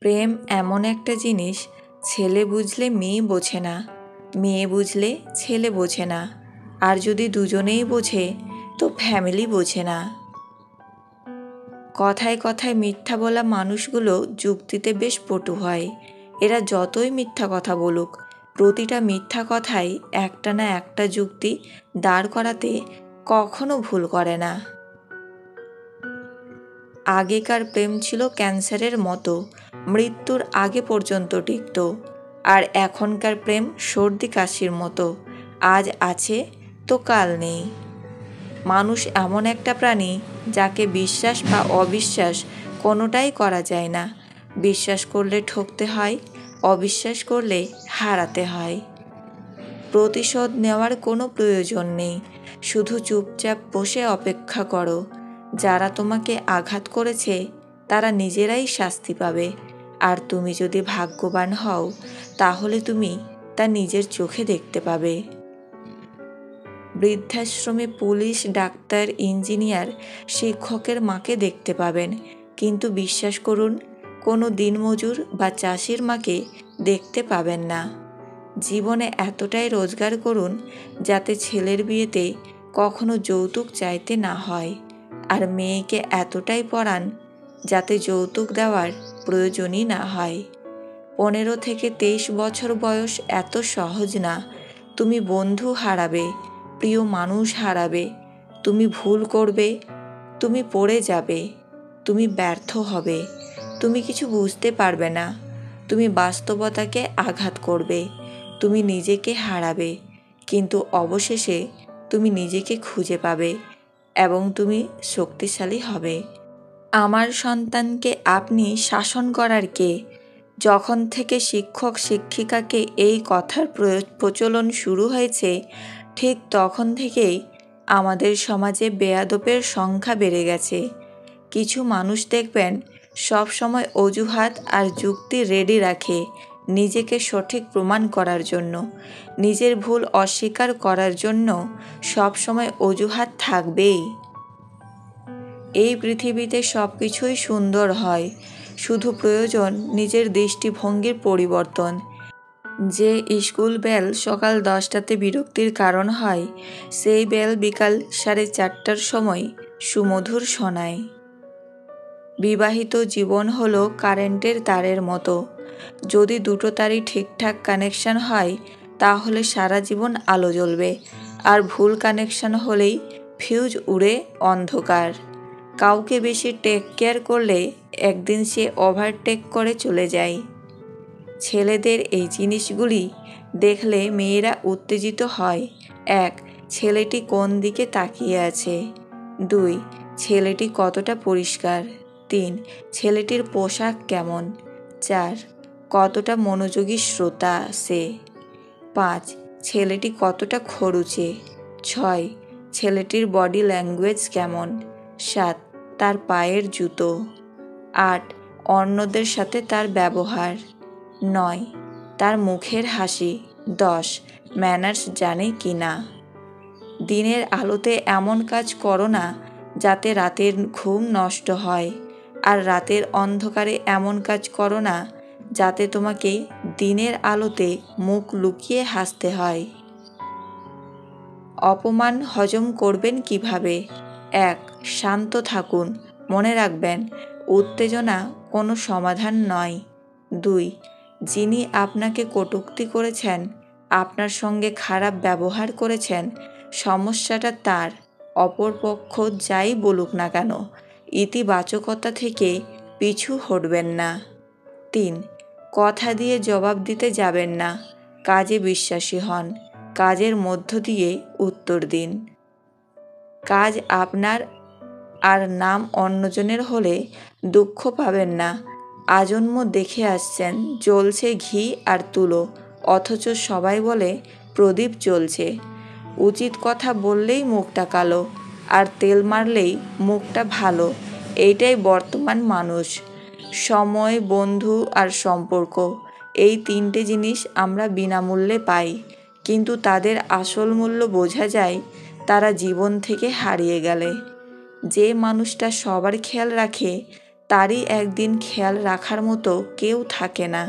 প্রেম এমন একটা জিনিস, ছেলে বুঝলে মেয়ে বোঝে না, মেয়ে বুঝলে ছেলে বোঝে না, আর যদি দুজনেই বোঝে তো ফ্যামিলি বোঝে না। কথায় কথায় মিথ্যা বলা মানুষগুলো যুক্তিতে বেশ পটু হয়। এরা যতই মিথ্যা কথা বলুক, প্রতিটা মিথ্যা কথাই একটা না একটা যুক্তি দাঁড় করাতে কখনো ভুল করে না। আগেকার প্রেম ছিল ক্যান্সারের মতো, মৃত্যুর আগে পর্যন্ত টিকত। আর এখনকার প্রেম সর্দি কাশির মতো, আজ আছে তো কাল নেই। মানুষ এমন একটা প্রাণী যাকে বিশ্বাস বা অবিশ্বাস কোনোটাই করা যায় না। বিশ্বাস করলে ঠকতে হয়, অবিশ্বাস করলে হারাতে হয়। প্রতিশোধ নেওয়ার কোনো প্রয়োজন নেই, শুধু চুপচাপ বসে অপেক্ষা করো। যারা তোমাকে আঘাত করেছে তারা নিজেরাই শাস্তি পাবে, আর তুমি যদি ভাগ্যবান হও তাহলে তুমি তা নিজের চোখে দেখতে পাবে। বৃদ্ধাশ্রমে পুলিশ, ডাক্তার, ইঞ্জিনিয়ার, শিক্ষকের মাকে দেখতে পাবেন, কিন্তু বিশ্বাস করুন কোনো দিনমজুর বা চাষির মাকে দেখতে পাবেন না। জীবনে এতটাই রোজগার করুন যাতে ছেলের বিয়েতে কখনো যৌতুক চাইতে না হয়, আর মেয়েকে এতটাই পড়ান যাতে যৌতুক দেওয়ার প্রয়োজনই না হয়। 15 থেকে 23 বছর বয়স এত সহজ না। তুমি বন্ধু হারাবে, প্রিয় মানুষ হারাবে, তুমি ভুল করবে, তুমি পড়ে যাবে, তুমি ব্যর্থ হবে, তুমি কিছু বুঝতে পারবে না, তুমি বাস্তবতাকে আঘাত করবে, তুমি নিজেকে হারাবে, কিন্তু অবশেষে তুমি নিজেকে খুঁজে পাবে এবং তুমি শক্তিশালী হবে। আমার সন্তানকে আপনি শাসন করার কে? যখন থেকে শিক্ষক শিক্ষিকাকে এই কথার প্রচলন শুরু হয়েছে, ঠিক তখন থেকেই আমাদের সমাজে বেয়াদবের সংখ্যা বেড়ে গেছে। কিছু মানুষ দেখবেন সব সময় অজুহাত আর যুক্তি রেডি রাখে নিজেকে সঠিক প্রমাণ করার জন্য। নিজের ভুল অস্বীকার করার জন্য সব সময় অজুহাত থাকবেই। এই পৃথিবীতে সব কিছুই সুন্দর হয়, শুধু প্রয়োজন নিজের দৃষ্টিভঙ্গির পরিবর্তন। যে স্কুল বেল সকাল 10টাতে বিরক্তির কারণ হয়, সেই বেল বিকাল 4:30টার সময় সুমধুর শোনায়। বিবাহিত জীবন হলো কারেন্টের তারের মতো, যদি দুটো তারই ঠিকঠাক কানেকশন হয় তাহলে সারা জীবন আলো জ্বলবে, আর ভুল কানেকশন হলেই ফিউজ উড়ে অন্ধকার। কাউকে বেশি টেক কেয়ার করলে একদিন সে ওভারটেক করে চলে যায়। ছেলেদের এই জিনিসগুলি দেখলে মেয়েরা উত্তেজিত হয়। 1. ছেলেটি কোন দিকে তাকিয়ে আছে। 2. ছেলেটি কতটা পরিষ্কার। 3. ছেলেটির পোশাক কেমন। 4. কতটা মনোযোগী শ্রোতা সে। 5. ছেলেটি কতটা খরুচে। 6. ছেলেটির বডি ল্যাঙ্গুয়েজ কেমন। 7. তার পায়ের জুতো। 8. অন্যদের সাথে তার ব্যবহার। 9. তার মুখের হাসি। 10. ম্যানার্স জানে কি না। দিনের আলোতে এমন কাজ করো না যাতে রাতের ঘুম নষ্ট হয়, আর রাতের অন্ধকারে এমন কাজ করো না যাতে তোমাকে দিনের আলোতে মুখ লুকিয়ে হাসতে হয়। অপমান হজম করবেন কিভাবে? 1. শান্ত থাকুন, মনে রাখবেন উত্তেজনা কোনো সমাধান নয়। 2. যিনি আপনাকে কটূক্তি করেছেন, আপনার সঙ্গে খারাপ ব্যবহার করেছেন, সমস্যাটা তার। অপরপক্ষ যাই বলুক না কেন, ইতিবাচকতা থেকে পিছু হটবেন না। 3. কথা দিয়ে জবাব দিতে যাবেন না, কাজে বিশ্বাসী হন, কাজের মধ্য দিয়ে উত্তর দিন। কাজ আপনার আর নাম অন্যজনের হলে দুঃখ পাবেন না। আজন্ম দেখে আসছেন জ্বলছে ঘি আর তুলো, অথচ সবাই বলে প্রদীপ জ্বলছে। উচিত কথা বললেই মুখটা কালো, আর তেল মারলেই মুখটা ভালো। এইটাই বর্তমান মানুষ। সময়, বন্ধু আর সম্পর্ক, এই 3টে জিনিস আমরা বিনামূল্যে পাই, কিন্তু তাদের আসল মূল্য বোঝা যায় তারা জীবন থেকে হারিয়ে গেলে। যে মানুষটা সবার খেয়াল রাখে তারই একদিন খেয়াল রাখার মতো কেউ থাকে না।